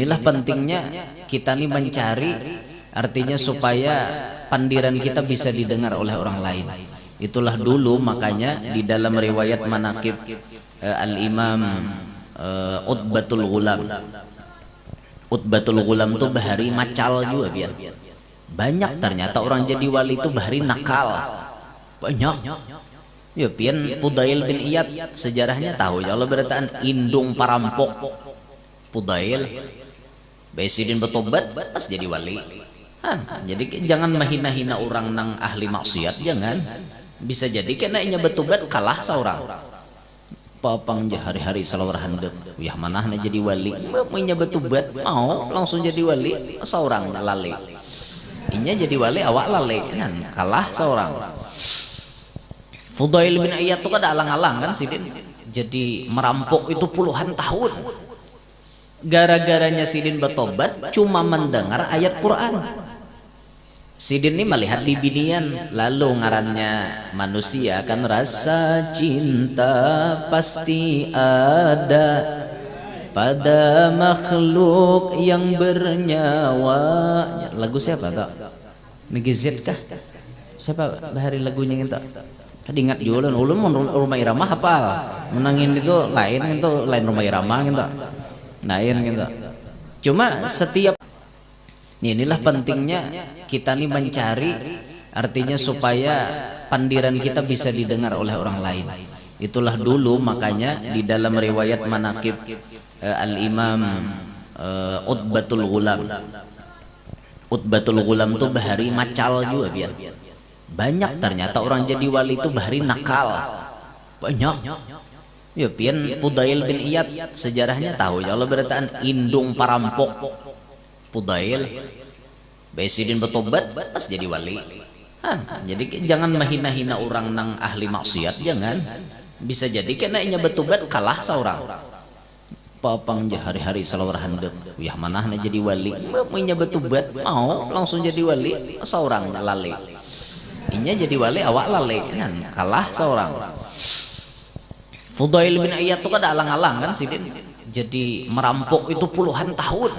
inilah pentingnya kita nih mencari, artinya supaya pandiran kita bisa didengar oleh orang lain. Itulah dulu makanya di dalam riwayat manaqib Al-Imam Utbatul Ghulam. Utbatul Ghulam tuh bahari macal juga biar. Banyak ternyata orang jadi wali itu bahari nakal. Banyak. Ya pian Fudail bin Iyad sejarahnya tahu ya, Allah beritaan indung parampok Fudail Baisidin bertobat pas jadi wali. Jadi jangan menghina-hina orang nang ahli maksiat, jangan. Bisa jadi kena inya bertobat kalah seorang. Papang hari-hari salawar handap. Yah mana jadi wali. Mau inya bertobat mau langsung jadi wali seorang lale. Inya jadi wali awak lale kan kalah seorang. Fudail bin Iyad tuh kada alang-alang kan sidin. Jadi merampok itu puluhan tahun. Gara-garanya sidin bertobat cuma mendengar ayat Quran. Sidin ini melihat di binian, lalu ngarannya manusia kan rasa cinta pasti ada pada makhluk yang bernyawa. Lagu siapa tak? Megizet kah? Siapa bahari lagunya kita? Tadi ingat jualan ulun rumah irama hafal. Menangin itu lain rumah irama gitu. Lain gitu. Cuma setiap inilah pentingnya kita nih mencari, artinya supaya pandiran kita bisa didengar oleh orang lain. Itulah dulu makanya di dalam riwayat manaqib Al-Imam Utbatul Ghulam. Utbatul Ghulam tuh bahari macal juga biar. Banyak ternyata orang jadi wali itu bahari nakal. Banyak. Ya pian Fudail bin Iyad sejarahnya tahu ya, Allah beritaan indung parampok Fudail Baisidin bertobat pas jadi wali. Jadi jangan menghina-hina orang nang ahli maksiat, jangan. Bisa jadi kena inya bertobat kalah seorang. Papang hari-hari salawar handap. Yah mana jadi wali. Mau inya bertobat mau langsung jadi wali seorang lale. Inya jadi wali awak lale kan kalah seorang. Fudail bin Iyad tuh kada alang-alang kan sidin. Jadi merampok itu puluhan tahun.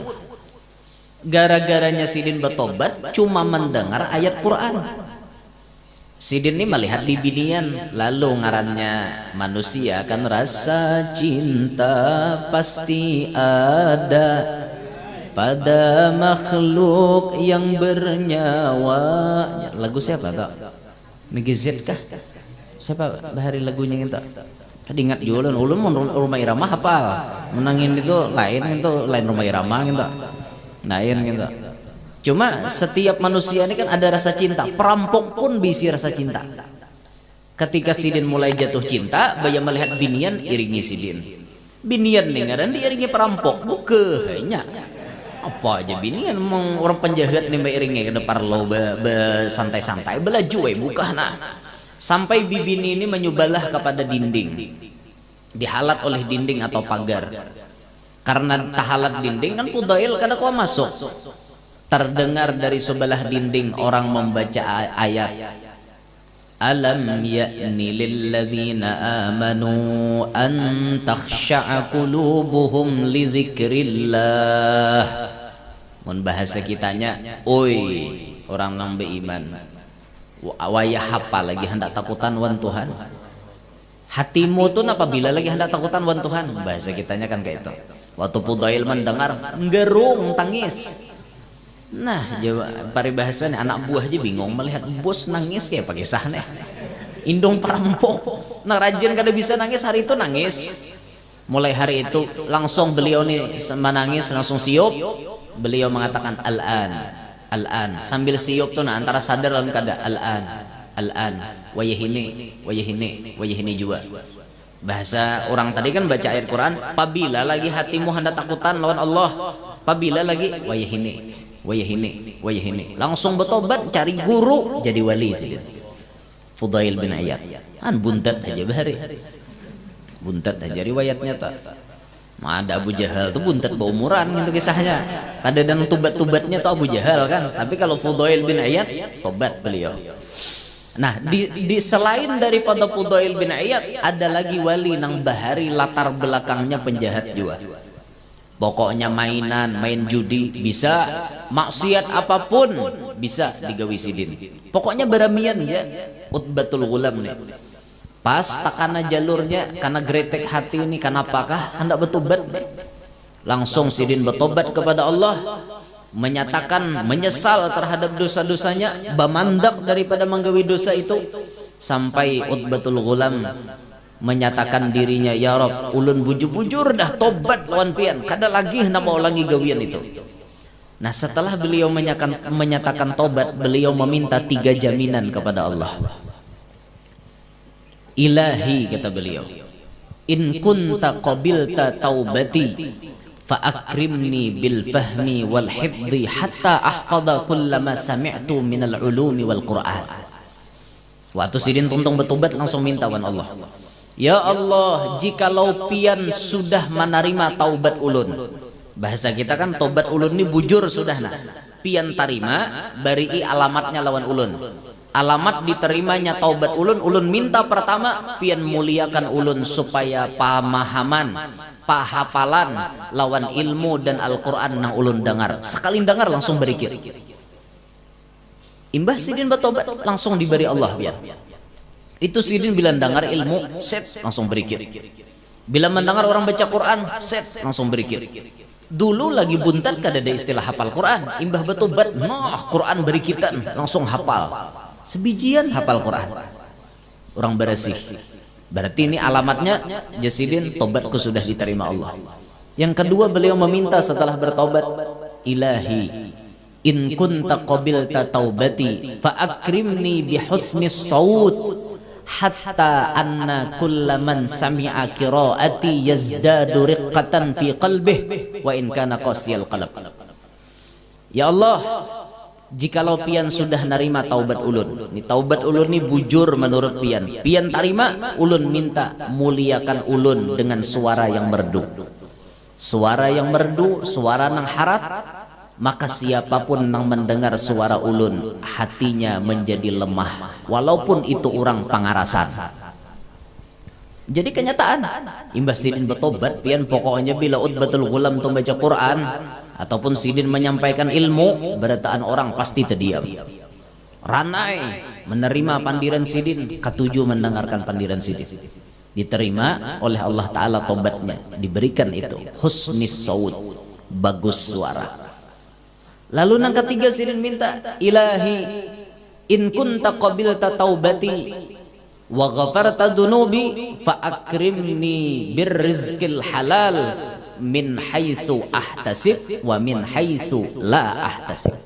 Gara-garanya sidin bertobat cuma mendengar ayat Quran. Sidin ini melihat di binian, lalu ngarannya manusia kan rasa cinta pasti ada pada makhluk yang bernyawa. Lagu siapa tak? Megizet kah? Siapa bahari lagunya kita? Tadi ingat jualan ulun rumah irama hafal. Menangin itu lain rumah irama gitu. Lain gitu. Cuma setiap manusia ini kan ada rasa cinta. Perampok pun bisa rasa cinta. Ketika sidin mulai jatuh cinta, baya melihat binian iringi sidin. Binian nih ngaran diiringi perampok. Buke hanya apa aja binian orang penjahat nih iringi ke depan lo santai-santai belaju buka nah. Sampai bibini ini menyubalah kepada dinding, dihalat oleh dinding atau pagar. Karena tahalat dinding kan Fudail kada kuat masuk. Terdengar dari sebelah dinding orang membaca ayat Alam ya'ni lilladzina amanu an takhsha'a qulubuhum li dzikrillah. Mun bahasa kitanya, oi orang yang beriman, wayah hafal lagi hendak takutan wan Tuhan. Hatimu tuh apabila lagi hendak takutan wan Tuhan. Bahasa kitanya kan kayak itu. Waktu Fudail mendengar gerung tangis. Nah, paribahasanya anak buah aja bingung melihat bos nangis kayak pakai sahne. Indung perampok. Nah, rajin kada bisa nangis hari itu nangis. Mulai hari itu langsung beliau nih menangis langsung siup. Beliau mengatakan al-an sambil siup tuh nah antara sadar dan kada al-an wayahini juga. Bahasa orang tadi kan baca ayat Quran, apabila lagi hatimu hendak takutan lawan Allah, apabila lagi wayahini langsung bertobat cari guru jadi wali sih. Fudail bin Iyad kan buntat aja bahari. Buntat aja riwayatnya tak. Ada Abu Jahal tuh buntat berumuran gitu kisahnya. Ada dan tubat-tubatnya tuh Abu Jahal kan. Tapi kalau Fudail bin Iyad tobat beliau. Nah, di selain daripada Fudail bin Iyad ada lagi wali nang bahari latar belakangnya penjahat juga. Pokoknya mainan, main judi bisa, maksiat apapun bisa digawi sidin. Pokoknya beramian ya Utbatul Ghulam nih. Pas takana jalurnya karena gretek hati ini, karena apakah hendak bertobat? Langsung sidin bertobat kepada Allah, menyatakan menyesal terhadap dosa-dosanya, bamandak daripada menggawi dosa itu, sampai Utbatul Ghulam menyatakan dirinya, ya Rob, ulun bujur-bujur dah tobat lawan pian, kada lagi hendak mau lagi gawian itu. Nah setelah beliau menyatakan tobat, beliau meminta 3 jaminan kepada Allah. Ilahi, kata beliau, in kunta qabilta taubati fa akrimni bil fahmi wal hifdhi hatta ahfadha kullama sami'tu minal ulumi wal Qur'an. Waktu sidin tuntung bertobat langsung minta wan Allah, ya Allah, jikalau pian sudah menerima taubat ulun, bahasa kita kan taubat ulun ini bujur sudah, nah pian tarima bari alamatnya lawan ulun. Alamat diterimanya taubat ulun, ulun minta pertama pian muliakan ulun supaya pemahaman, pahapalan lawan ilmu dan Al-Quran nang ulun dengar, sekali dengar langsung berikir. Imbah sidin bertobat langsung diberi Allah biar. Itu sidin bila dengar ilmu set langsung berikir. Bila mendengar orang baca Quran set langsung berikir. Dulu lagi buntat kada ada istilah hafal Quran. Imbah bertobat, nah Quran berikitan langsung hafal. Sebijian hafal Quran. Orang bersih. Berarti ini alamatnya jasidin tobatku sudah diterima Allah. Yang kedua beliau meminta setelah bertobat, ilahi in kunta qabilta taubati fa akrimni bi husni saut hatta anna kullaman sami'a qiraati yazdadu riqqatan fi qalbihi wa in kana qasiyal qalb. Ya Allah, jikalau pian sudah nerima taubat ulun, ini taubat ulun ini bujur menurut pian, pian tarima, ulun minta muliakan ulun dengan suara yang merdu, suara yang merdu, suara nang harap, maka siapapun yang mendengar suara ulun hatinya menjadi lemah walaupun itu orang pangarasan. Jadi kenyataan imbas sidin bertobat pian pokoknya bila Utbatul Ghulam tu baca Quran ataupun sidin menyampaikan ilmu, berataan orang pasti terdiam, ranai menerima pandiran sidin, ketujuh mendengarkan pandiran sidin, diterima oleh Allah Ta'ala tobatnya, diberikan itu husnis saud, bagus suara. Lalu yang ketiga sidin minta, ilahi in kunta qabilta taubati wa ghafarta dunubi fa akrimni birrizqil halal min haitsu ahtasib wa min haitsu la ahtasib.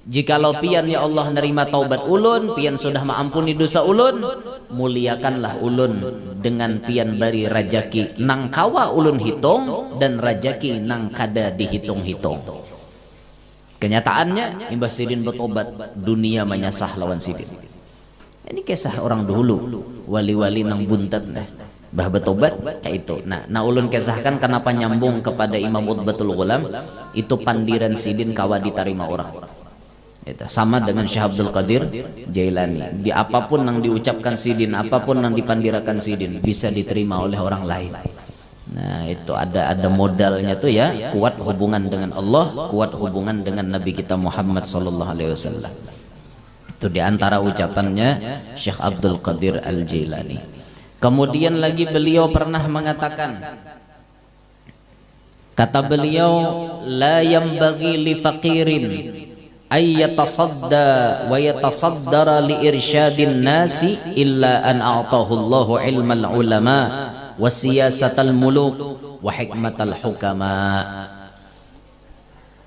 Jikalau pian ya Allah nerima taubat ulun, pian sudah mengampuni dosa ulun, muliakanlah ulun dengan pian bari rajaki nang kawa ulun hitung dan rajaki nang kada dihitung-hitung. Kenyataannya imbas sidin bertobat, dunia menyasah lawan sidin. Ini kisah orang dulu, wali-wali nang buntat nah, bah bertobat kayak itu. Nah ulun kisahkan kenapa nyambung kepada Imam Utbatul Ghulam, itu pandiran sidin kawa diterima orang. Itu sama dengan Syekh Abdul Qadir Jailani. Di apapun yang diucapkan sidin, apapun yang dipandirakan sidin bisa diterima oleh orang lain. Nah itu ada modalnya tuh ya, kuat hubungan dengan Allah, kuat hubungan dengan Nabi kita Muhammad sallallahu alaihi wasallam. Itu diantara ucapannya Syekh Abdul Qadir Al-Jailani. Kemudian lagi beliau pernah mengatakan, kata beliau, la yambaghi li faqirin ay yatasadda wa yatasaddara li irsyadin nasi illa an a'tahu Allahu ilmal ulama wa siyasatal muluk wa hikmatal hukama.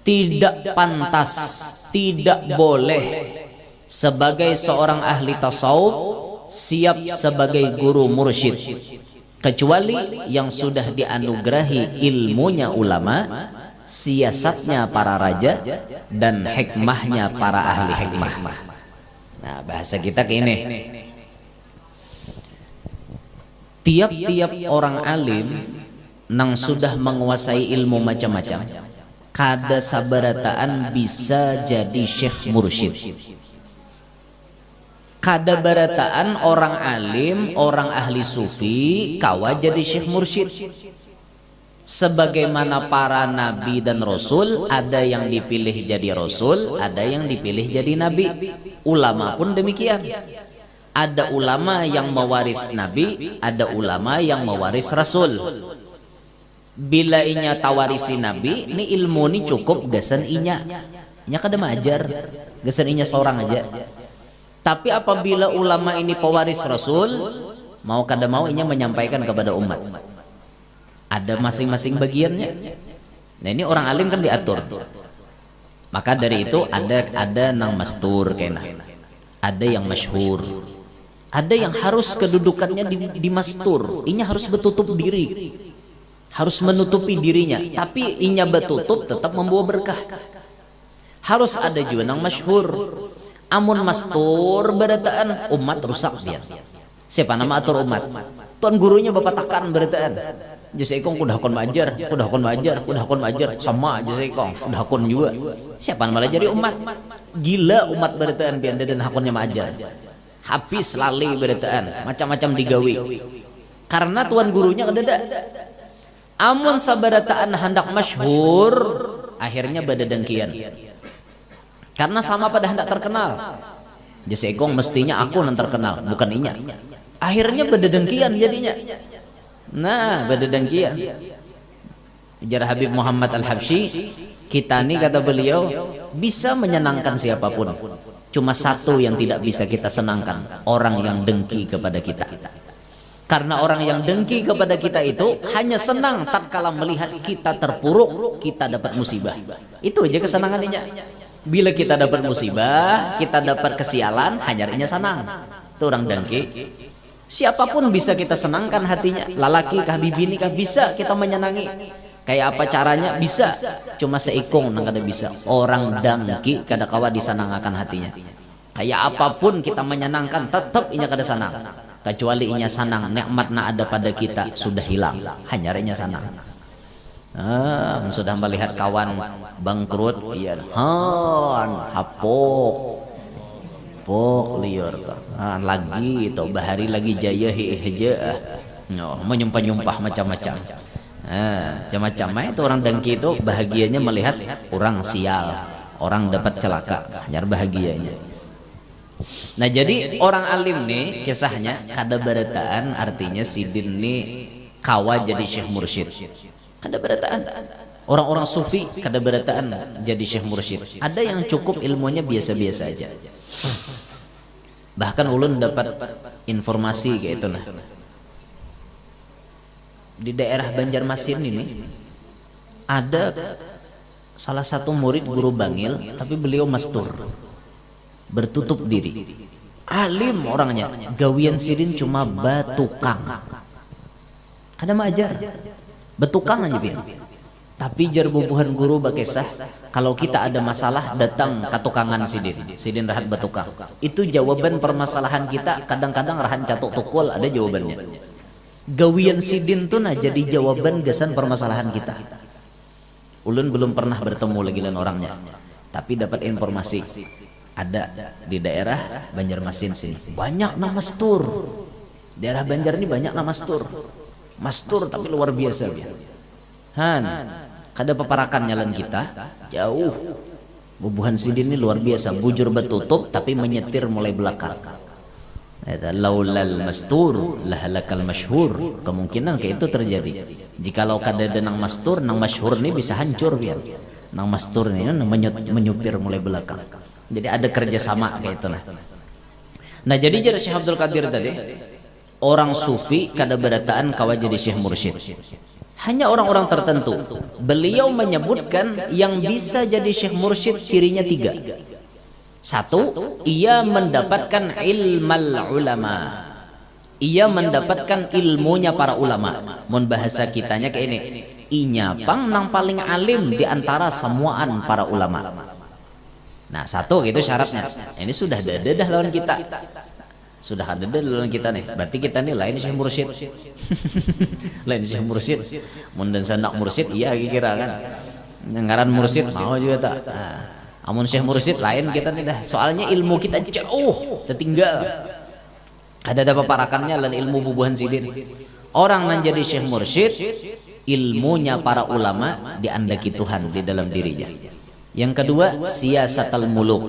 Tidak pantas, tidak boleh sebagai seorang ahli tasawuf siap sebagai guru mursyid kecuali yang sudah dianugerahi ilmunya ulama, siasatnya para raja, dan hikmahnya para ahli hikmah. Nah bahasa kita ini, tiap-tiap orang alim nang sudah menguasai ilmu macam-macam, kada sabarataan bisa jadi syekh mursyid. Kada barataan orang alim, orang ahli sufi kawa jadi syekh mursyid. Sebagaimana para nabi dan rasul, ada yang dipilih jadi rasul, ada yang dipilih jadi nabi. Ulama pun demikian. Ada ulama yang mewaris nabi, ada ulama yang mewaris rasul. Bila inya tawarisi nabi, ini ilmu ini cukup gasan inya. Inya kada majar, gasan inya seorang aja. Tapi apabila ulama ini pewaris rasul, mau kada mau inya menyampaikan kepada umat. Ada masing-masing bagiannya. Nah ini orang alim kan diatur. Maka dari itu ada nang mastur kena. Ada yang masyhur. Ada yang harus kedudukannya di mastur. Inya harus bertutup diri. Harus menutupi dirinya. Tapi inya bertutup tetap membawa berkah. Harus ada juga nang masyhur. Amun mastur berataan umat rusak dia. Siapa nama atur umat? Tuan gurunya bapak takan berataan. Jadi ikong kudah kon majar, sama aja saya ikong kudah kon juga. Siapa malah jadi umat? Gila umat berataan pian dan hakonnya majar. Habis lali berataan, macam-macam digawi. Karena tuan gurunya kedada. Amun sabarataan hendak masyhur, akhirnya badadangkian. Karena sama pada hendak terkenal. Jadi ikong mestinya aku yang terkenal, bukan inya. Akhirnya badadangkian jadinya. Nah, badadangkian. Ujar Habib Muhammad Al-Habsyi, kita ini kata beliau bisa menyenangkan siapapun. Cuma satu yang tidak bisa kita senangkan, orang yang dengki kepada kita. Karena orang yang dengki kepada kita itu hanya senang tatkala melihat kita terpuruk, kita dapat musibah. Itu aja kesenangannya. Bila kita dapat musibah, kita dapat kesialan, hanyarnya senang. Itu orang dengki. Siapapun bisa kita senangkan hatinya. Lalaki kah bibini kah bisa kita menyenangi. Kayak apa caranya bisa. Cuma seikung nang kada bisa. Orang dengki kada kawa disenangkan hatinya. Kayak apapun kita menyenangkan tetap inya kada senang. Kecuali inya senang nikmatna ada pada kita sudah hilang. Hanyarnya senang. Sudah melihat kawan bangkrut, iya, hapok. Pok liur toh lagi itu bahari lagi jaya heja menyumpah-nyumpah macam-macam macam-macam itu orang dengki itu bahagianya melihat orang sial, orang dapat celaka, nyar bahagianya. Nah jadi orang alim nih kisahnya kada berataan, artinya sidin nih kawa jadi syekh mursyid, kada berataan. Orang-orang sufi kada berataan jadi syekh mursyid. Ada yang cukup ilmunya biasa-biasa aja. Bahkan ulun dapat informasi kayak itu nah. Di daerah Banjarmasin ini ada salah satu murid guru Bangil, tapi beliau mastur, bertutup diri. Alim orangnya, gawian sidin cuma batukang. Kada maajar. Betukang aja pian. Tapi jar bubuhan guru bakesah, kalau kita ada masalah datang ke tukangan sidin rahat betukang. Itu jawaban permasalahan kita. Kadang-kadang rahan catuk tukul ada jawabannya. Gawian sidin tuh nah jadi jawaban gasan permasalahan kita. Ulun belum pernah bertemu lagi dengan orangnya, tapi dapat informasi ada di daerah Banjarmasin sini banyak nama mastur. Daerah Banjar ini banyak nama mastur tapi luar biasa. Kada paparakan nyalan kita jauh. Bubuhan sidin ini luar biasa, bujur betutup tapi menyetir mulai belakang. Laulal mastur lahalakal masyhur. Kemungkinan kayak itu terjadi. Jikalau kada ada nang mastur, nang masyhur ini bisa hancur biar. Nang mastur ini menyupir mulai belakang. Jadi ada kerjasama kayak itu nah jadi jar Syekh Abdul Qadir tadi, orang sufi kada berataan kawa jadi syekh mursyid. Hanya orang-orang tertentu. Beliau menyebutkan yang bisa jadi syekh mursyid cirinya 3. 1, ia mendapatkan ilmal ulama. Ia mendapatkan ilmunya para ulama. Mun bahasa kitanya kayak ini, inya pang nang paling alim di antara semuaan para ulama. Nah 1 gitu syaratnya. Ini sudah dah lawan kita. Sudah ada dalam kita nih, berarti kita nih lain syekh mursyid. Lain syekh mursyid. Mun dan sanak mursyid iya kira kan. Ngaran mursyid mau juga tak. Amun syekh mursyid lain kita nih dah. Soalnya ilmu kita jauh tertinggal. Ada paparakannya lan ilmu bubuhan sidin. Orang yang jadi syekh mursyid, ilmunya para ulama diandaki Tuhan di dalam dirinya. Yang kedua, siyasatul muluk.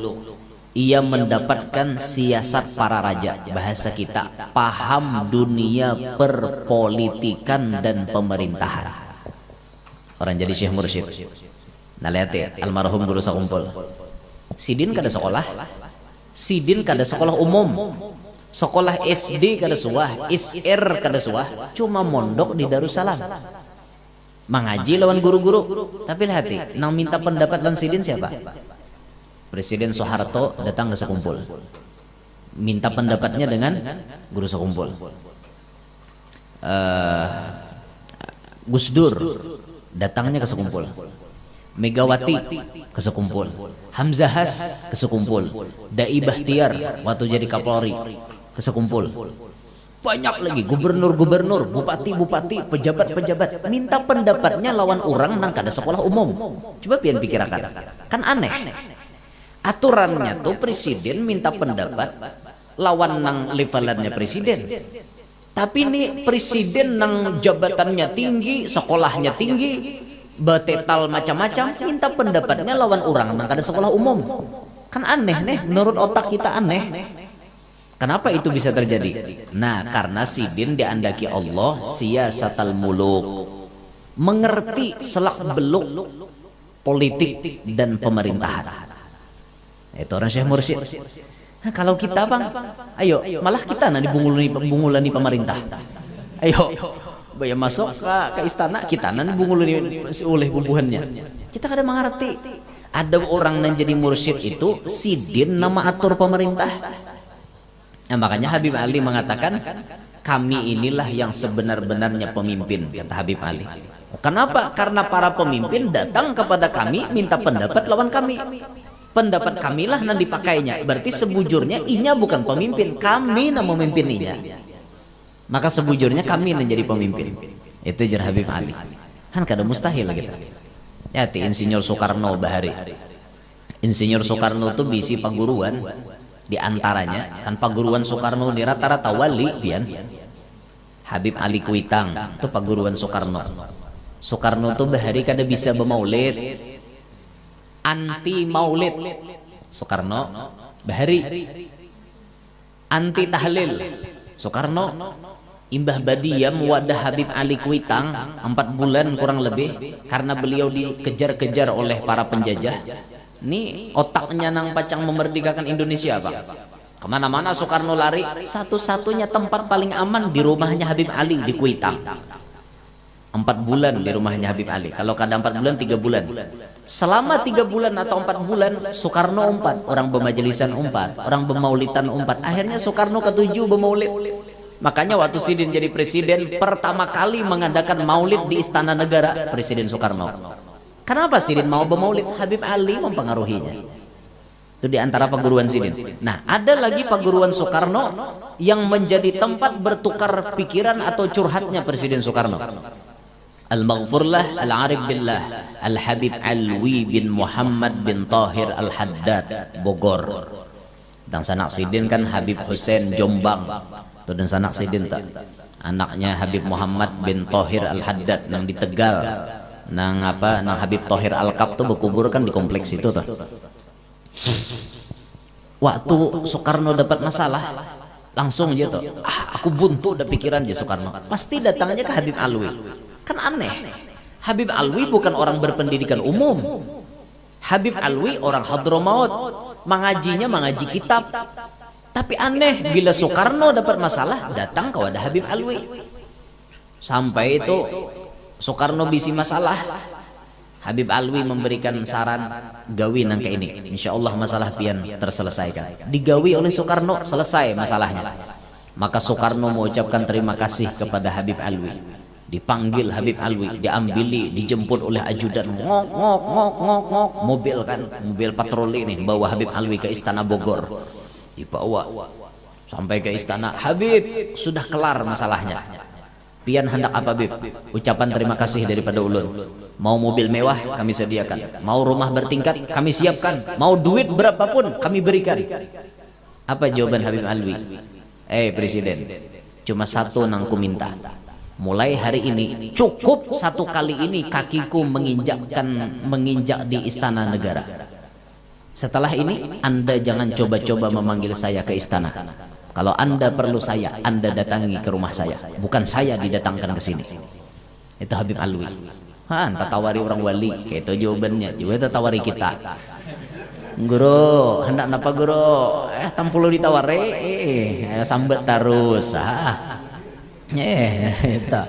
Ia mendapatkan siasat para raja. Bahasa kita, paham dunia perpolitikan dan pemerintahan. Orang jadi syekh mursyid. Nah lihat ya, almarhum guru sakumpul. Sidin kada sekolah. Sidin kada sekolah umum. Sekolah SD kada suah, SR kada suah, cuma mondok di Darussalam. Mengaji lawan guru-guru. Tapi lihat ya, nang minta pendapat lawan Sidin siapa? Presiden Soeharto datang ke sekumpul, minta pendapatnya dengan guru sekumpul. Gus Dur datangnya ke sekumpul. Megawati ke sekumpul. Hamzahas ke sekumpul. Dai Bahtiar waktu jadi Kapolri ke sekumpul. Banyak lagi gubernur-gubernur, bupati-bupati, pejabat-pejabat minta pendapatnya lawan orang nang kada sekolah umum. Coba pian pikirakan, kan aneh. Aturannya tuh presiden minta pendapat lawan nang levelannya presiden. Tapi ini presiden nang jabatannya tinggi, sekolahnya tinggi, betetal macam-macam, minta pendapatnya lawan orang nang kada sekolah umum. Kan aneh nih, menurut otak kita aneh. Kenapa itu bisa terjadi? Nah, karena Sidin diandaki Allah siyasatul muluk, mengerti selak beluk politik dan pemerintahan. Itu orang syekh mursyid. Nah, kalau kita bang, ayo malah kita nanti bungulani pemerintah. Ayo, bayar masuk ke istana kita nanti bungulani oleh bubuhannya. Kita kada mengerti. Ada orang yang jadi mursyid itu Sidin nama atur pemerintah. Nah, makanya Habib Ali mengatakan kami inilah yang sebenar-benarnya pemimpin, kata Habib Ali. Kenapa? Karena para pemimpin datang kepada kami minta pendapat lawan kami. Pendapat kamilah yang dipakainya. Berarti sebujurnya inya bukan pemimpin, kami yang memimpininya. Maka sebujurnya kami yang jadi pemimpin. Itu jar Habib Ali. Kan kada mustahil gitu. Ya ti Insinyur Soekarno bahari. Insinyur Soekarno itu bisi paguruan. Di antaranya kan paguruan Soekarno di rata-rata wali pian. Habib Ali Kuitang itu paguruan Soekarno. Soekarno tuh bahari kada bisa bermaulid, anti maulid. Soekarno bahari anti tahlil. Soekarno imbah badiam wadah Habib Ali Kuitang 4 bulan kurang lebih karena beliau dikejar-kejar oleh para penjajah. Ini otaknya nang pacang memerdekakan Indonesia Pak. Kemana-mana Soekarno lari, satu-satunya tempat paling aman di rumahnya Habib Ali di Kuitang. 4 bulan di rumahnya Habib Ali. Kalau kada 4 bulan 3 bulan. Selama 3 bulan atau 4 bulan Soekarno umpat, orang bermajelisan umpat, orang bermaulitan umpat. Akhirnya Soekarno ketujuh bermaulid. Makanya waktu Sidin jadi presiden pertama kali mengadakan maulid di Istana Negara Presiden Soekarno. Kenapa Sidin mau bermaulid? Habib Ali mempengaruhinya. Itu di antara paguruan Sidin. Nah, ada lagi paguruan Soekarno yang menjadi tempat bertukar pikiran atau curhatnya Presiden Soekarno. Al-Maghfurlah Al-Arif Billah Al-Habib Alwi bin Muhammad bin Tahir Al-Haddad Bogor. Dan sanak Sidin kan Habib Hussein Jombang. Itu dan sanak Sidin tak. Anaknya Habib Muhammad bin Tahir Al-Haddad yang di Tegal. Nang Habib Tahir Al-Kab tuh berkubur kan di kompleks itu tuh. Waktu Soekarno dapat masalah langsung aja tuh, aku buntu udah pikiran aja Soekarno. Pasti datangnya ke Habib Alwi. Kan aneh. Habib Alwi bukan orang berpendidikan umum. Habib Alwi orang Hadramaut, mengaji kitab. Tapi aneh bila Soekarno dapat masalah datang ke wadah Habib Alwi. Sampai itu Soekarno bisi masalah, Habib Alwi memberikan saran gawi nang kayak ini. Insya Allah masalah pian terselesaikan. Digawi oleh Soekarno, selesai masalahnya. Maka Soekarno mengucapkan terima kasih kepada Habib Alwi. Dipanggil Habib Alwi, diambili, dijemput oleh ajudan, ngok, mobil kan, mobil patroli nih bawa Habib Alwi ke Istana Bogor. Dibawa sampai ke istana. Habib, sudah kelar masalahnya. Pian hendak apa Bib? Ucapan terima kasih daripada ulun. Mau mobil mewah kami sediakan, mau rumah bertingkat kami siapkan, mau duit berapapun kami berikan. Apa jawaban Habib Alwi? Presiden, cuma satu nang ku minta. mulai hari ini cukup satu kali ini kakiku menginjak di istana negara. Setelah ini Anda jangan coba-coba memanggil saya ke istana. Kalau Anda perlu saya, Anda datangi ke rumah saya, bukan saya didatangkan ke sini. Itu Habib Alwi. Entah tawari orang wali, kayak itu jawabannya. Juga tawari kita. Guru, hendak napa guru? Tampulo ditawari, sambet terus. Itu.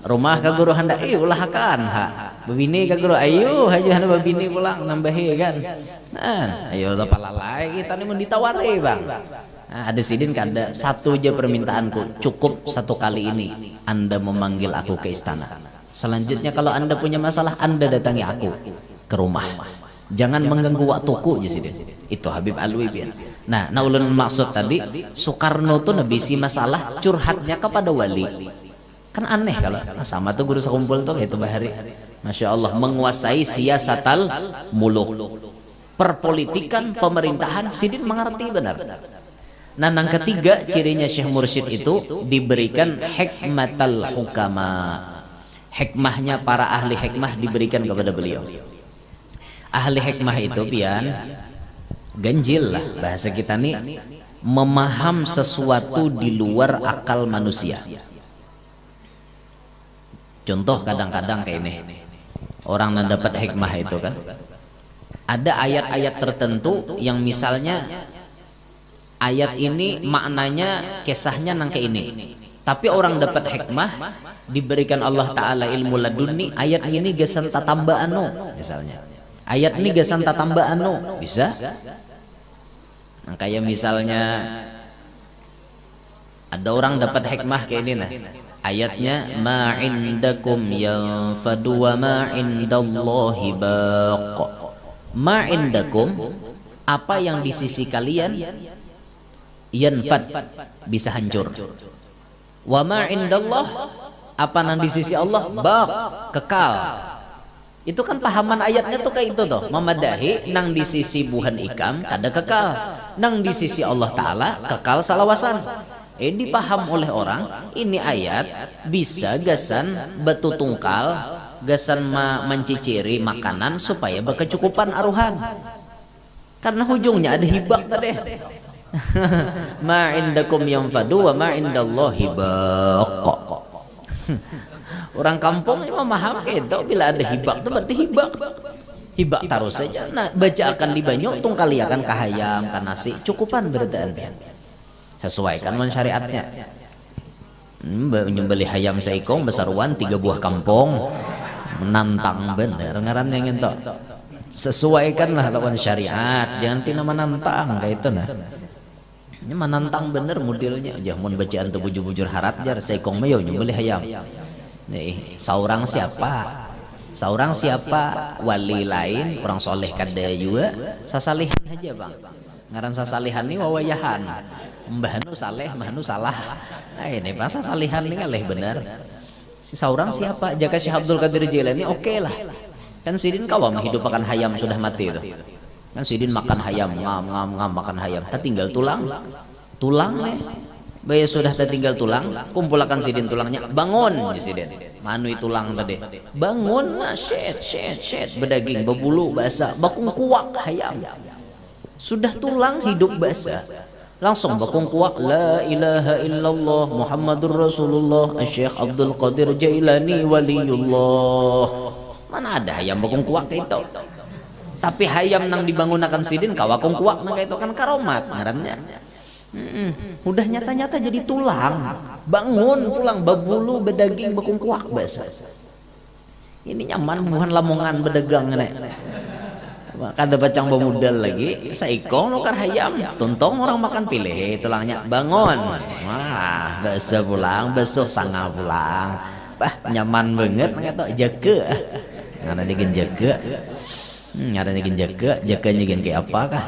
Rumah ka guru hendak, ulahkan. Babini ka guru, ayo aja hendak babini pulang nambahi kan. Ayo palalai kita nih mau ditawari bang. Ada sidin kada satu aja permintaanku, cukup satu kali ini Anda memanggil aku ke istana. Selanjutnya kalau Anda punya masalah, Anda datangi aku ke rumah. Jangan mengganggu waktuku aja sidin. Itu Habib Alwi bin. Nah ulun maksud tadi Soekarno tuh nebisi masalah curhatnya kepada wali. Kan aneh kalau sama tuh guru sekumpul tuh itu Bahari. Masya Allah, menguasai siasatal muluk, perpolitikan, pemerintahan, sidin mengerti benar. Nah yang ketiga cirinya Syekh Mursyid itu diberikan hikmatal hukama. Hikmahnya para ahli hikmah diberikan kepada beliau. Ahli hikmah itu pian ganjil lah bahasa kita nih, memaham sesuatu di luar akal manusia. Contoh kadang-kadang kayak ini, orang yang dapat hikmah itu kan ada ayat-ayat tertentu yang misalnya ayat ini maknanya kisahnya nang kayak ini, tapi orang dapat hikmah diberikan Allah Ta'ala ilmu laduni, ayat ini gasan tatamba anu misalnya, ayat ini gasan tatamba anu bisa. Nah, kayak misalnya ada orang dapat hikmah kayak ini nah, ayatnya ma indakum yanfadu wa ma indallahi baq. Ma indakum, apa yang di sisi kalian yanfad, bisa hancur. Wa ma indallah, apa yang di sisi Allah baq, kekal. Itu kan pahaman ayatnya tuh kayak itu tuh, memadahi nang di sisi buhan ikam kada kekal, nang di sisi Allah Ta'ala kekal salawasan. Dipaham oleh orang ini ayat bisa gasan batu tungkal, gasan menciciri makanan supaya berkecukupan aruhan, karena ujungnya ada hibak tadi. Ma indakum yanfadu wa ma indallahi baq. Orang kampung memaham itu bila ada hibak itu berarti hibak terus saja. Nah baca akan di banyu tungkali akan kahayam kan nasi cukupan berarti sesuaikan dengan syariatnya. Menyembeli hayam seikong besaruan 3 buah kampung, menantang bener ngaran yang itu. Sesuaikanlah lawan syariat, jangan tina menantang kayak itu nah. Ini menantang bener modelnya, jangan bacaan tuh bujur-bujur harat jar seikong mayo nyembeli hayam. Nih, seorang siapa wali lain orang soleh kada juga sasalihan aja bang, ngaran sasalihan ini wawayahan mbah nu saleh mbah nu salah. Nah ini pas sasalihan ini ngaleh bener. Si seorang siapa jaga Syekh Abdul Qadir Jailani oke lah kan sidin kawam hidup makan hayam sudah mati itu kan sidin makan hayam ngam makan hayam tertinggal tulang nih. Baya sudah tertinggal tulang, kumpulkan sidin tulangnya, bangun sidin, manui tulang tadi, bangun, shed, bedaging, bebulu, basah, bakung kuak hayam, sudah tulang hidup basah, langsung bakung kuak, la ilaha illallah Muhammadur Rasulullah, Syekh Abdul Qadir Jailani waliullah. Mana ada hayam bakung kuak kayak itu? Tapi hayam nang dibangunakan sidin kawakung kuak nang kayak itu kan karomat ngarannya. Udah nyata-nyata jadi tulang, bangun pulang babulu bedaging bakung kuak basah. Ini nyaman bukan lamongan bedagang nek. Kada bacang bamudal lagi, saikong nukar hayam, tuntong orang makan pilih tulangnya bangun. Wah, basah pulang, basuh sanga pulang. Nyaman banget ngetok jaga. Ngana digin jaga. Ngana digin jaga, jaganya gin kayak apa kah?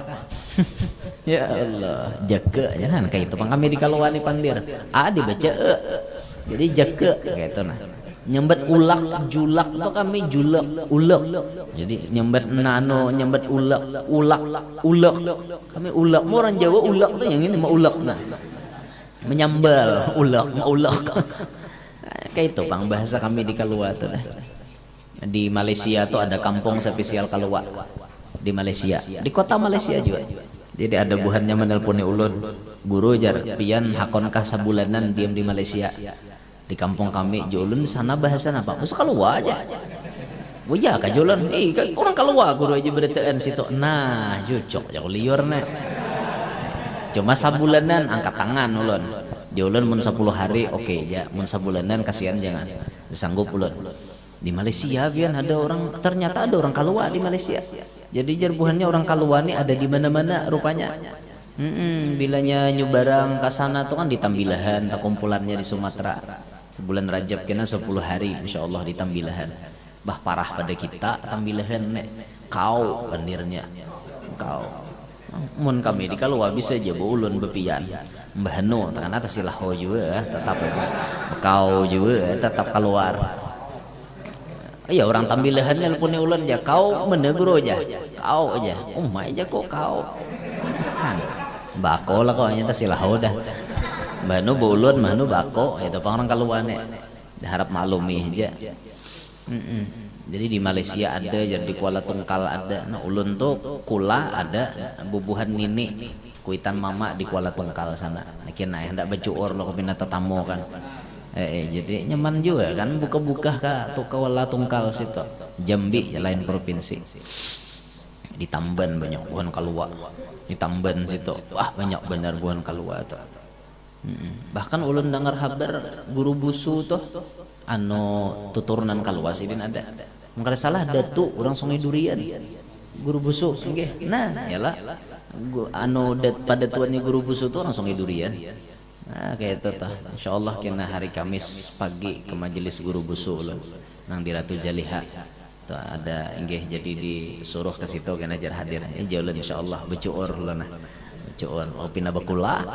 Ya Allah, jaga jangan kayak itu kami di kalawani pandir dibaca jadi jaga kayak itu nah. Nyembet ulak julak tuh kami julak ulak, jadi nyembet nano nyembet ulak kami ulak. Mau orang Jawa ulak tuh yang ini mau ulak nah, menyambal ulak mau ulak Kayak itu pang bahasa kami di Kalua tuh dah. Di Malaysia tuh ada kampung spesial Kalua di Malaysia, di kota Malaysia juga. Jadi ada buhannya menelponi ulun, guru jar pian hakonkah sabulanan diam di Malaysia di kampung kami. Ulun sana bahasa apa? Masuk Kalua aja. Oh ya kajulan, orang Kalua guru aja beritaan situ. Nah, cocok jauh liur nih. Cuma sabulanan angkat tangan ulun. Ulun mun 10 hari oke ya, mun sabulanan kasihan jangan. Sanggup ulun. Di Malaysia pian ada orang, ternyata ada orang Kalua di Malaysia. Jadi jarbuhannya orang Kalua nih ada di mana-mana rupanya. Bilanya nyebarang ke sana tuh kan di Tambilahan, tak kumpulannya di Sumatera. Bulan Rajab kena 10 hari insyaallah di Tambilahan. Bah parah pada kita Tambilahan nek kau pendirnya. Kau. Mun kami di Kalua bisa aja ulun bepian. Mbah Nu karena tasilah juga tetap kau juga tetap keluar. Iya orang Tambilahan nelponi ulun aja, kau menegur aja, kau aja, aja kok kau, bako lah kau hanya tasilah dah, Mbak Nu ulun, Mbak Nu bako, itu orang Kaluane, harap maklumi aja. Jadi di Malaysia ada, jadi di Kuala Tungkal ada, nah ulun tuh kula ada, bubuhan nini, kuitan mama di Kuala Tungkal sana, kena hendak becuur lo kepindah tetamu kan. Jadi nyaman juga kan buka-buka ke Kuala Tungkal situ. Jambi lain provinsi. Di Tamban banyak buhan Kalua. Di Tamban situ wah banyak benar buhan Kalua tuh. Bahkan ulun dengar kabar guru busu tuh anu tuturunan Kalua sidin ada. Mungkin salah ada tuh orang Sungai Durian. Guru busu nggih. Nah, yalah anu pada tuannya guru busu tuh orang Sungai Durian. Nah kayak itu tuh insyaallah kena hari Kamis pagi ke majelis guru busu ulun nang di Ratu Jaliha tuh ada inggih jadi disuruh ke situ kena jar hadir ulun insyaallah becuur ulun nah becuur kopi bakula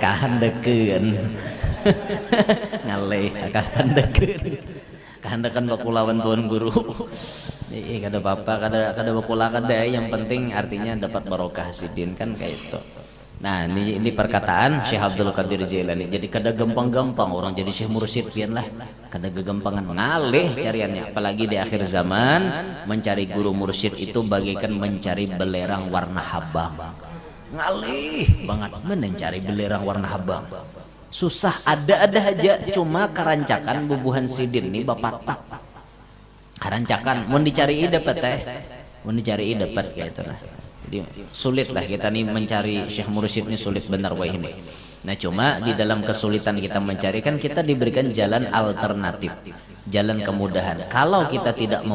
kahandekeun ngaleh kahandekan bakulawan tuan guru kada apa-apa kada bakula kada yang penting artinya dapat barokah sidin kan kayak itu. Nah ini perkataan Syekh Abdul Qadir Jailani. Jadi kada gampang-gampang orang jadi Syekh Mursyid pian lah. Kada gagampangan ngalih cariannya. Apalagi di akhir zaman mencari guru mursyid itu bagaikan mencari belerang warna habang. Ngalih banget mencari belerang warna habang. Susah ada aja cuma karancakan bubuhan sidin nih bapak tak. Karancakan mau dicari dapat teh. Mau dicari dapat kayak itu lah. Jadi sulit lah kita nih mencari Syekh Mursyid ini sulit benar wah ini. Nah cuma di dalam kesulitan kita mencari kan kita diberikan jalan alternatif, jalan kemudahan. Kalau kita tidak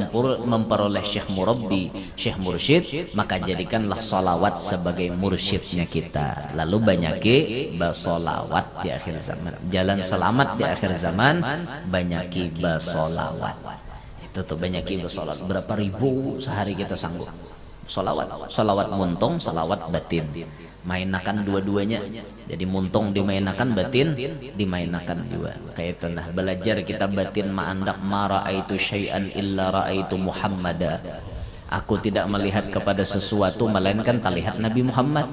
memperoleh Syekh Murabbi, Syekh Mursyid, maka jadikanlah solawat sebagai mursyidnya kita. Lalu banyaki basolawat di akhir zaman. Jalan selamat di akhir zaman banyaki basolawat. Itu tuh banyaki basolawat. Berapa ribu sehari kita sanggup. Solawat muntung, solawat batin, mainakan dua-duanya. Jadi muntung dimainakan, batin dimainakan dua. Kayak itu nah belajar kita batin ma'andak ma ra'aitu syai'an illa ra'aitu Muhammada. Aku tidak melihat kepada sesuatu melainkan terlihat Nabi Muhammad.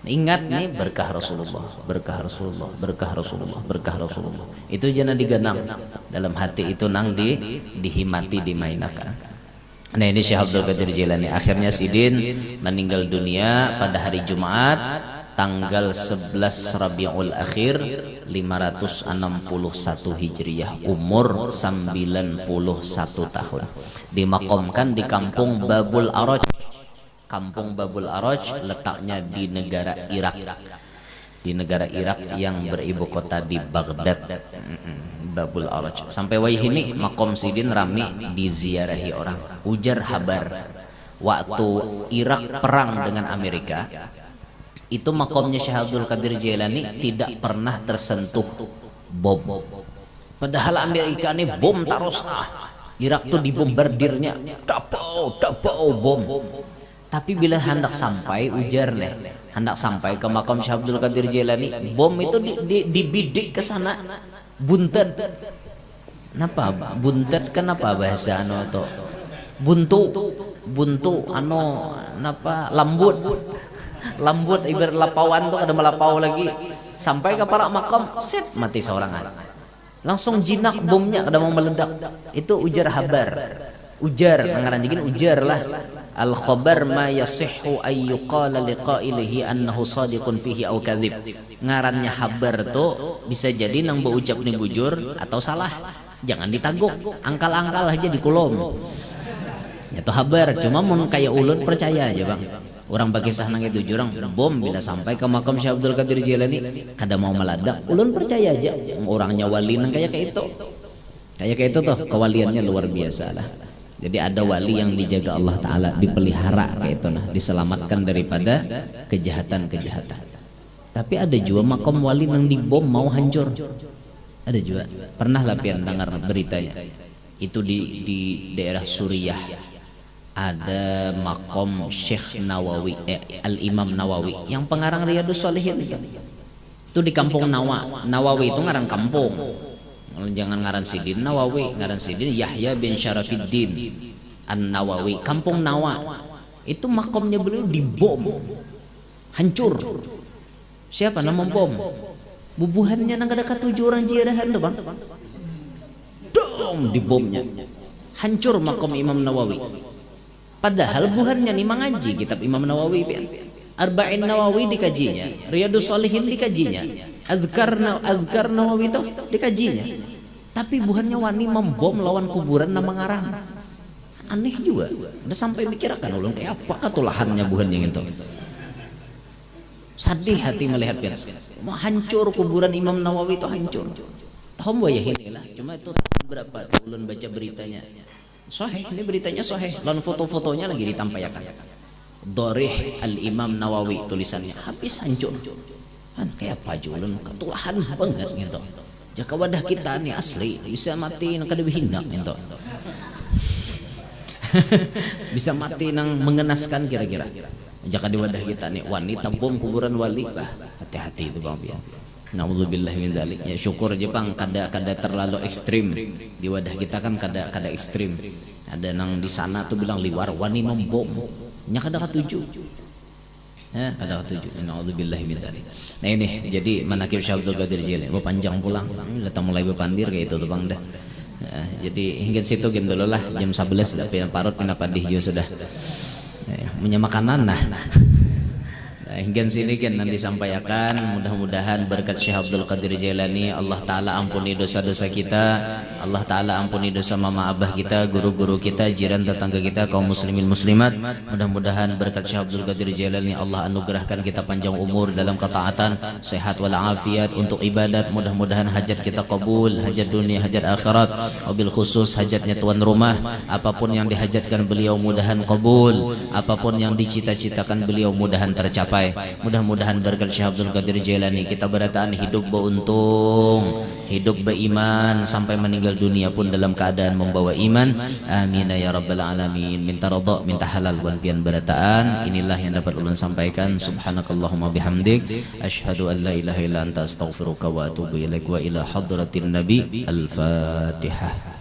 Ingat nih berkah Rasulullah, berkah Rasulullah, berkah Rasulullah, berkah Rasulullah. Itu jangan digenang dalam hati itu nang dihimati dimainakan. Nah ini Syekh Abdul Qadir Jailani akhirnya sidin meninggal dunia pada hari Jumat tanggal 11 Rabiul Akhir 561 Hijriyah, umur 91 tahun. Dimakamkan di kampung Babul Araj. Kampung Babul Araj letaknya di negara Irak. Di negara Irak yang beribu kota di Baghdad. Babul Araj. Sampai wayhini makom sidin rami diziarahi orang. Ujar habar waktu Irak perang dengan Amerika, itu makomnya Syekh Abdul Qadir Jailani tidak pernah tersentuh bom. Padahal Amerika ini bom terus. Irak tuh dibombardirnya, dapau bom. Tapi bila hendak sampai ujar nih, hendak sampai ke makam Syekh Abdul Qadir Jailani, bom itu dibidik ke sana. Buntet. Kenapa? Buntet kenapa bahasa anu to? Buntu anu napa? Lambut ibarat lapawan tuh ada melapau lagi. Sampai ke para makam, set mati seorang. langsung jinak bomnya kada mau meledak. Itu ujar habar. Ujar ngaran jigin ujar lah. Al khabar ma yasihhu ay yuqala liqailihi annahu sadiqun fihi aw kadzib. Ngarannya habar tuh bisa jadi nang beucap nih bujur atau salah. Jangan ditaguk, angkal-angkal aja di kolom. Itu habar, cuma mun kayak ulun percaya aja bang. Orang bagi sah nang itu jurang bom bila sampai ke makam Syekh Abdul Qadir Jilani kada mau meledak, ulun percaya aja. Orangnya wali nang kayak itu. Kayak itu tuh kewaliannya luar biasa lah. Jadi ada wali yang dijaga Allah Ta'ala, dipelihara kayak itu nah, diselamatkan daripada kejahatan-kejahatan. Tapi ada juga makam wali yang dibom mau hancur. Ada juga. Pernah lah pian dengar beritanya. Itu di daerah Suriah. Ada makom Syekh Nawawi, Al-Imam Nawawi yang pengarang Riyadhus Shalihin itu di kampung Nawawi itu ngaran kampung. Jangan ngaran Sidin Nawawi, ngaran Sidin Yahya bin Syarafiddin An-Nawawi, kampung Nawa. Itu makomnya beliau dibom, hancur. Siapa nama bom? Bubuhannya nang ada ketujuh orang jiarahan tuh bang. Dom dibomnya, hancur makom Imam Nawawi. Padahal buhannya nih mengaji kitab Imam Nawawi, Arba'in Nawawi dikajinya, Riyadhus Shalihin dikajinya, Azkar Nawawi itu dikajinya. Tapi buhannya wani membom lawan kuburan nama ngarang. Aneh juga. Udah sampai mikirkan ulun kayak apa ketulahannya buhannya itu. Sedih hati melihat biasa. Mau hancur kuburan Imam Nawawi itu hancur. Tahu ya inilah. Cuma itu berapa ulun baca beritanya. Sahih, ini beritanya sahih. Lalu foto-fotonya lagi ditampaikan. Dorih Al-Imam Nawawi tulisannya habis hancur. Kan kayak apa ulun ketulahan banget gitu. Jaka wadah kita nih asli bisa mati nang kada hina gitu. Bisa mati nang mengenaskan kira-kira. Jaka di wadah kita nih wanita bom kuburan wali, bah hati-hati itu bang pian. Nauzubillah min dzalik. Ya syukur aja bang kada terlalu ekstrim. Di wadah kita kan kada ekstrim. Ada nang di sana tuh bilang liwar wani membom. Nya kada katuju. Kada katuju. Nauzubillah min dzalik. Nah ini jadi manakib Syekh Abdul Qadir Jilani. Mau panjang pulang. Datang mulai berpandir kayak itu tuh bang dah. Jadi hingga situ gitu dulu lah jam 11 dah pian parut pina padih yo sudah. Menyamakan nah. Hingga sini kan nanti disampaikan mudah-mudahan berkat Syekh Abdul Qadir Jailani Allah Ta'ala ampuni dosa-dosa kita, Allah Ta'ala ampuni dosa mama abah kita, guru-guru kita, jiran tetangga kita, kaum muslimin muslimat. Mudah-mudahan berkat Syekh Abdul Qadir Jailani Allah anugerahkan kita panjang umur dalam ketaatan, sehat walafiat untuk ibadat. Mudah-mudahan hajat kita kabul, hajat dunia, hajat akhirat, wabil khusus hajatnya tuan rumah. Apapun yang dihajatkan beliau mudahan kabul, apapun yang dicita-citakan beliau mudahan tercapai. Mudah-mudahan berkat Syekh Abdul Qadir Jailani kita berataan hidup beruntung, hidup beriman sampai meninggal dunia pun dalam keadaan membawa iman. Amin ya rabbal alamin. Minta ridha, minta halal wan pian berataan. Inilah yang dapat ulun sampaikan. Subhanakallahumma bihamdik asyhadu an la ilaha illa anta astaghfiruka wa atubu ilaik wa ila hadratin nabi. Al-Fatihah.